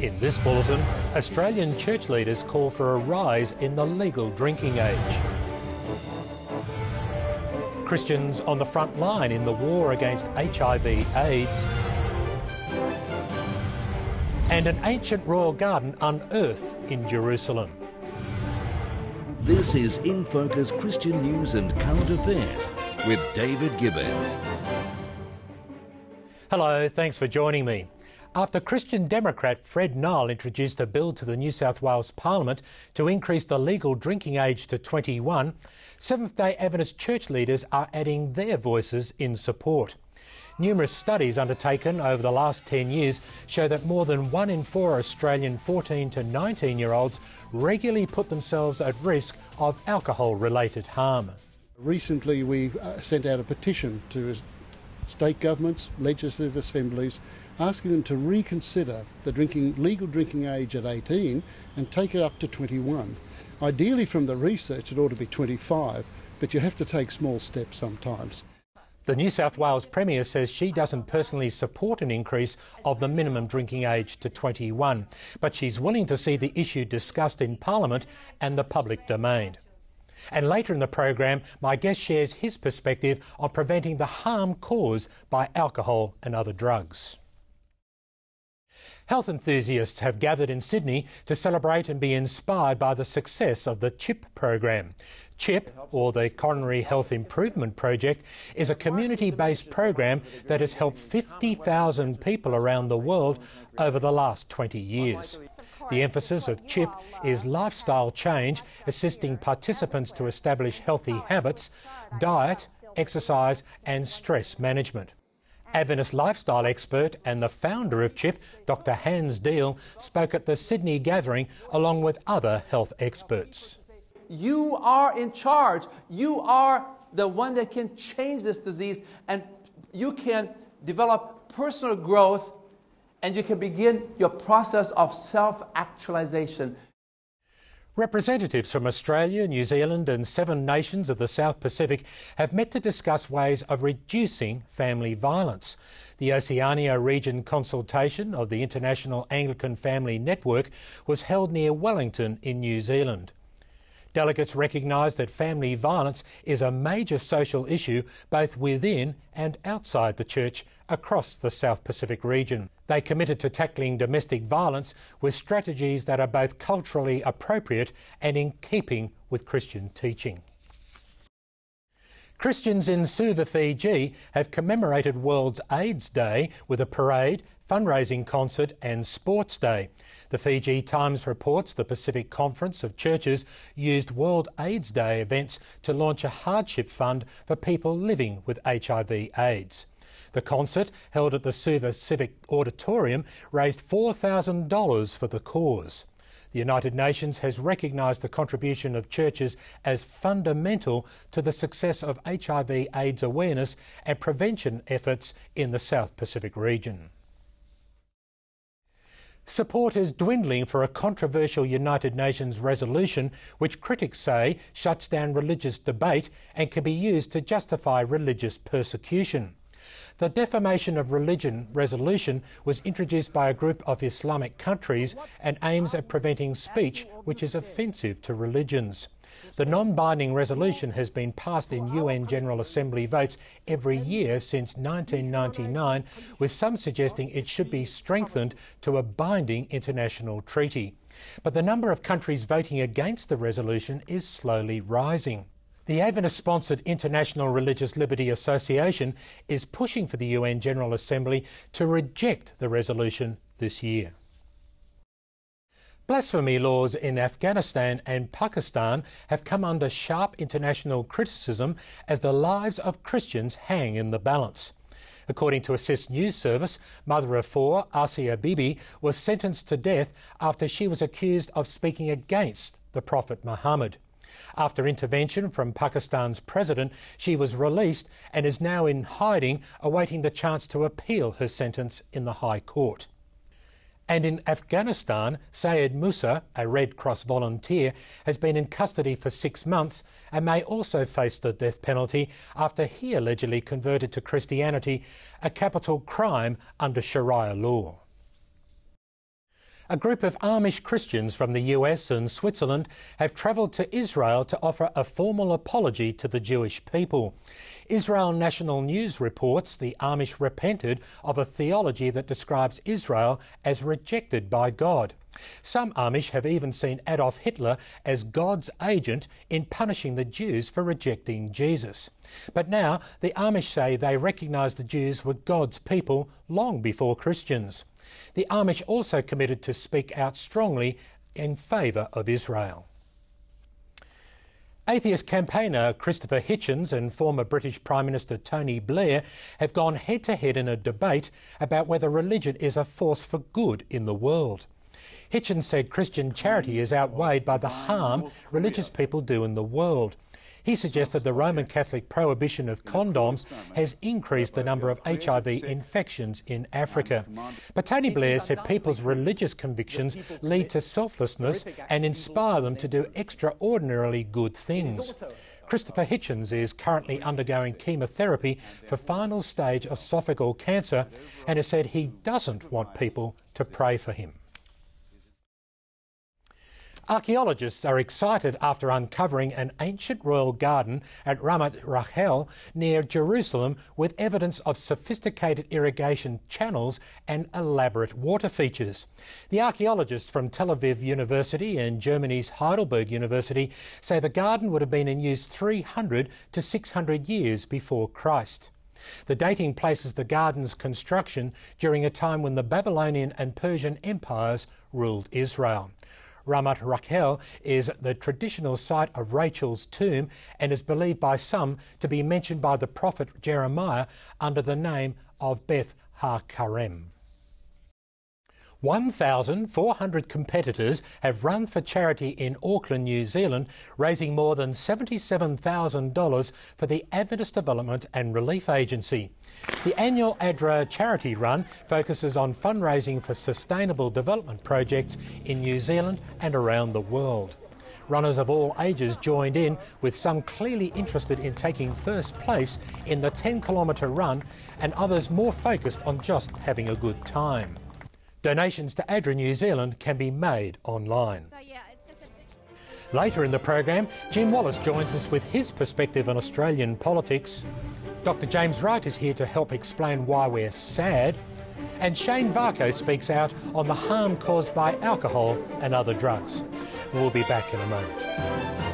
In this bulletin, Australian church leaders call for a rise in the legal drinking age. Christians on the front line in the war against HIV AIDS. And an ancient royal garden unearthed in Jerusalem. This is In Focus Christian News and Current Affairs with David Gibbons. Hello, thanks for joining me. After Christian Democrat Fred Nile introduced a bill to the New South Wales Parliament to increase the legal drinking age to 21, Seventh-day Adventist church leaders are adding their voices in support. Numerous studies undertaken over the last 10 years show that more than 1 in 4 Australian 14 to 19-year-olds regularly put themselves at risk of alcohol-related harm. Recently we sent out a petition to state governments, legislative assemblies, asking them to reconsider the legal drinking age at 18 and take it up to 21. Ideally, from the research, it ought to be 25, but you have to take small steps sometimes. The New South Wales Premier says she doesn't personally support an increase of the minimum drinking age to 21, but she's willing to see the issue discussed in Parliament and the public domain. And later in the program, my guest shares his perspective on preventing the harm caused by alcohol and other drugs. Health enthusiasts have gathered in Sydney to celebrate and be inspired by the success of the CHIP program. CHIP, or the Coronary Health Improvement Project, is a community-based program that has helped 50,000 people around the world over the last 20 years. The emphasis of CHIP is lifestyle change, assisting participants to establish healthy habits, diet, exercise and stress management. Adventist lifestyle expert and the founder of CHIP, Dr. Hans Deal, spoke at the Sydney gathering along with other health experts. You are in charge. You are the one that can change this disease, and you can develop personal growth, and you can begin your process of self-actualization. Representatives from Australia, New Zealand and 7 nations of the South Pacific have met to discuss ways of reducing family violence. The Oceania region consultation of the International Anglican Family Network was held near Wellington in New Zealand. Delegates recognised that family violence is a major social issue both within and outside the church across the South Pacific region. They committed to tackling domestic violence with strategies that are both culturally appropriate and in keeping with Christian teaching. Christians in Suva, Fiji have commemorated World AIDS Day with a parade, fundraising concert and sports day. The Fiji Times reports the Pacific Conference of Churches used World AIDS Day events to launch a hardship fund for people living with HIV AIDS. The concert, held at the Suva Civic Auditorium, raised $4,000 for the cause. The United Nations has recognised the contribution of churches as fundamental to the success of HIV AIDS awareness and prevention efforts in the South Pacific region. Support is dwindling for a controversial United Nations resolution which critics say shuts down religious debate and can be used to justify religious persecution. The Defamation of Religion resolution was introduced by a group of Islamic countries and aims at preventing speech which is offensive to religions. The non-binding resolution has been passed in UN General Assembly votes every year since 1999, with some suggesting it should be strengthened to a binding international treaty. But the number of countries voting against the resolution is slowly rising. The Adventist-sponsored International Religious Liberty Association is pushing for the UN General Assembly to reject the resolution this year. Blasphemy laws in Afghanistan and Pakistan have come under sharp international criticism as the lives of Christians hang in the balance. According to Assist News Service, mother of 4, Asia Bibi, was sentenced to death after she was accused of speaking against the Prophet Muhammad. After intervention from Pakistan's president, she was released and is now in hiding, awaiting the chance to appeal her sentence in the High Court. And in Afghanistan, Sayed Musa, a Red Cross volunteer, has been in custody for 6 months and may also face the death penalty after he allegedly converted to Christianity, a capital crime under Sharia law. A group of Amish Christians from the US and Switzerland have travelled to Israel to offer a formal apology to the Jewish people. Israel National News reports the Amish repented of a theology that describes Israel as rejected by God. Some Amish have even seen Adolf Hitler as God's agent in punishing the Jews for rejecting Jesus. But now the Amish say they recognise the Jews were God's people long before Christians. The Amish also committed to speak out strongly in favour of Israel. Atheist campaigner Christopher Hitchens and former British Prime Minister Tony Blair have gone head-to-head in a debate about whether religion is a force for good in the world. Hitchens said Christian charity is outweighed by the harm religious people do in the world. He suggested the Roman Catholic prohibition of condoms has increased the number of HIV infections in Africa. But Tony Blair said people's religious convictions lead to selflessness and inspire them to do extraordinarily good things. Christopher Hitchens is currently undergoing chemotherapy for final stage esophageal cancer and has said he doesn't want people to pray for him. Archaeologists are excited after uncovering an ancient royal garden at Ramat Rachel near Jerusalem with evidence of sophisticated irrigation channels and elaborate water features. The archaeologists from Tel Aviv University and Germany's Heidelberg University say the garden would have been in use 300 to 600 years before Christ. The dating places the garden's construction during a time when the Babylonian and Persian empires ruled Israel. Ramat Rachel is the traditional site of Rachel's tomb and is believed by some to be mentioned by the prophet Jeremiah under the name of Beth HaKarem. 1,400 competitors have run for charity in Auckland, New Zealand, raising more than $77,000 for the Adventist Development and Relief Agency. The annual ADRA charity run focuses on fundraising for sustainable development projects in New Zealand and around the world. Runners of all ages joined in, with some clearly interested in taking first place in the 10-kilometre run and others more focused on just having a good time. Donations to ADRA New Zealand can be made online. Later in the program, Jim Wallace joins us with his perspective on Australian politics. Dr. James Wright is here to help explain why we're sad. And Shane Varco speaks out on the harm caused by alcohol and other drugs. We'll be back in a moment.